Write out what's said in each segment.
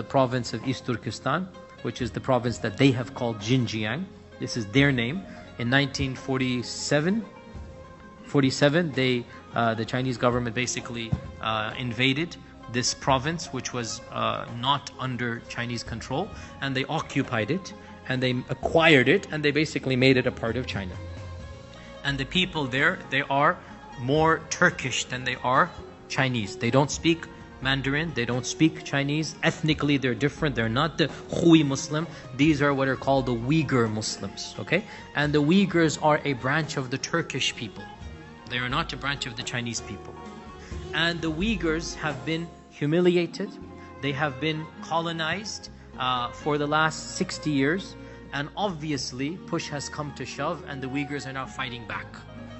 province of East Turkestan, which is the province that they have called Xinjiang. This is their name. In 1947, the Chinese government basically invaded this province, which was not under Chinese control, and they occupied it, and they acquired it, and they basically made it a part of China. And the people there, they are more Turkish than they are Chinese. They don't speak Mandarin, they don't speak Chinese. Ethnically, they're different. They're not the Hui Muslim. These are what are called the Uyghur Muslims, okay? And the Uyghurs are a branch of the Turkish people. They are not a branch of the Chinese people. And the Uyghurs have been humiliated. They have been colonized for the last 60 years. And obviously, push has come to shove, and the Uyghurs are now fighting back.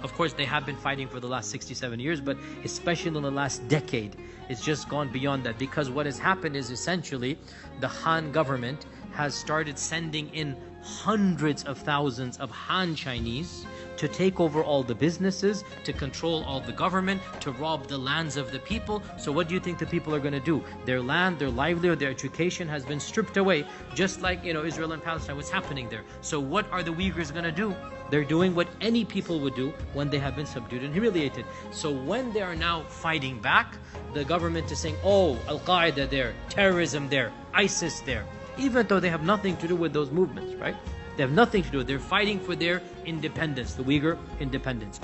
Of course, they have been fighting for the last 67 years, but especially in the last decade, it's just gone beyond that. Because what has happened is essentially the Han government has started sending in hundreds of thousands of Han Chinese to take over all the businesses, to control all the government, to rob the lands of the people. So what do you think the people are going to do? Their land, their livelihood, their education has been stripped away, just like, Israel and Palestine, what's happening there. So what are the Uyghurs going to do? They're doing what any people would do when they have been subdued and humiliated. So when they are now fighting back, the government is saying, oh, Al-Qaeda there, terrorism there, ISIS there, even though they have nothing to do with those movements, right? They have nothing to do. They're fighting for their independence, the Uyghur independence.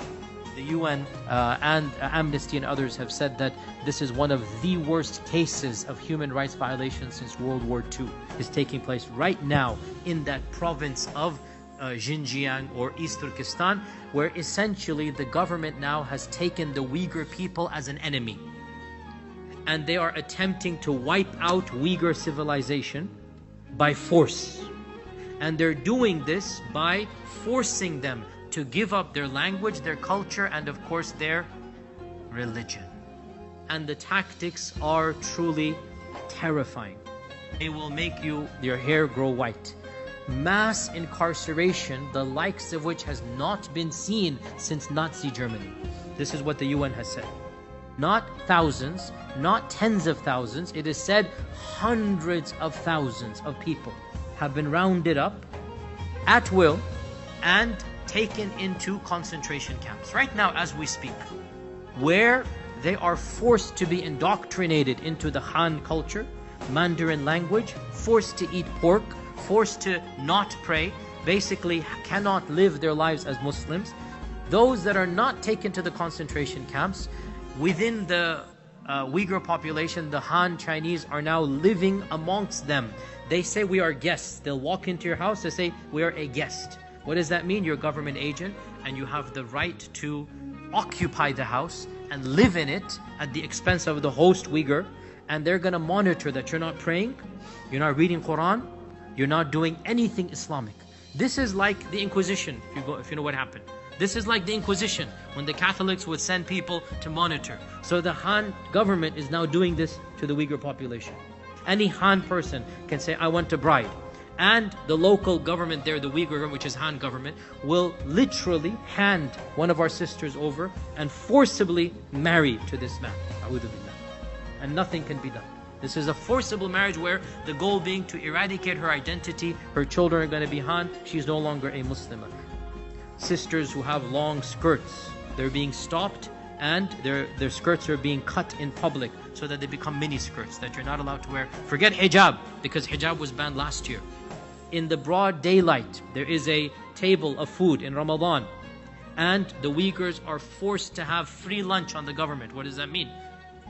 The UN and Amnesty and others have said that this is one of the worst cases of human rights violations since World War II is taking place right now in that province of Xinjiang or East Turkestan, where essentially the government now has taken the Uyghur people as an enemy. And they are attempting to wipe out Uyghur civilization by force. And they're doing this by forcing them to give up their language, their culture, and of course their religion. And the tactics are truly terrifying. They will make your hair grow white. Mass incarceration, the likes of which has not been seen since Nazi Germany. This is what the UN has said. Not thousands, not tens of thousands. It is said hundreds of thousands of people have been rounded up at will and taken into concentration camps right now as we speak, where they are forced to be indoctrinated into the Han culture, Mandarin language, forced to eat pork, forced to not pray, basically cannot live their lives as Muslims. Those that are not taken to the concentration camps, within the Uyghur population, the Han Chinese are now living amongst them. They say we are guests. They'll walk into your house, they say we are a guest. What does that mean? You're a government agent and you have the right to occupy the house and live in it at the expense of the host Uyghur. And they're going to monitor that you're not praying, you're not reading Quran, you're not doing anything Islamic. This is like the Inquisition, if you know what happened. This is like the Inquisition, when the Catholics would send people to monitor. So the Han government is now doing this to the Uyghur population. Any Han person can say, I want a bride. And the local government there, the Uyghur government, which is Han government, will literally hand one of our sisters over and forcibly marry to this man. And nothing can be done. This is a forcible marriage where the goal being to eradicate her identity. Her children are going to be Han. She's no longer a Muslim. Sisters who have long skirts, they're being stopped and their skirts are being cut in public so that they become mini skirts that you're not allowed to wear. Forget hijab, because hijab was banned last year. In the broad daylight, there is a table of food in Ramadan, and the Uyghurs are forced to have free lunch on the government. What does that mean?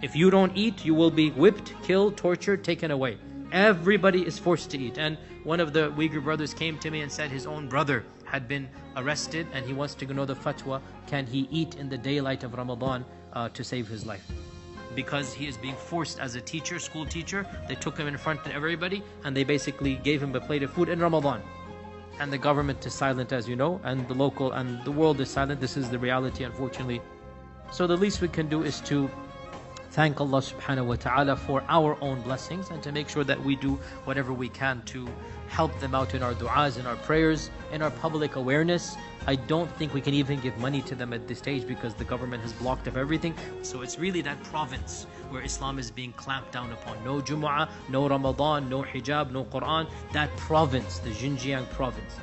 If you don't eat, you will be whipped, killed, tortured, taken away. Everybody is forced to eat. And one of the Uyghur brothers came to me and said his own brother had been arrested and he wants to know the fatwa, can he eat in the daylight of Ramadan to save his life? Because he is being forced as a teacher, school teacher. They took him in front of everybody and they basically gave him a plate of food in Ramadan. And the government is silent, as you know, and the local and the world is silent. This is the reality, unfortunately. So the least we can do is to thank Allah subhanahu wa ta'ala for our own blessings, and to make sure that we do whatever we can to help them out in our du'as, in our prayers, in our public awareness. I don't think we can even give money to them at this stage because the government has blocked off everything. So it's really that province where Islam is being clamped down upon. No Jumu'ah, no Ramadan, no hijab, no Quran. That province, the Xinjiang province.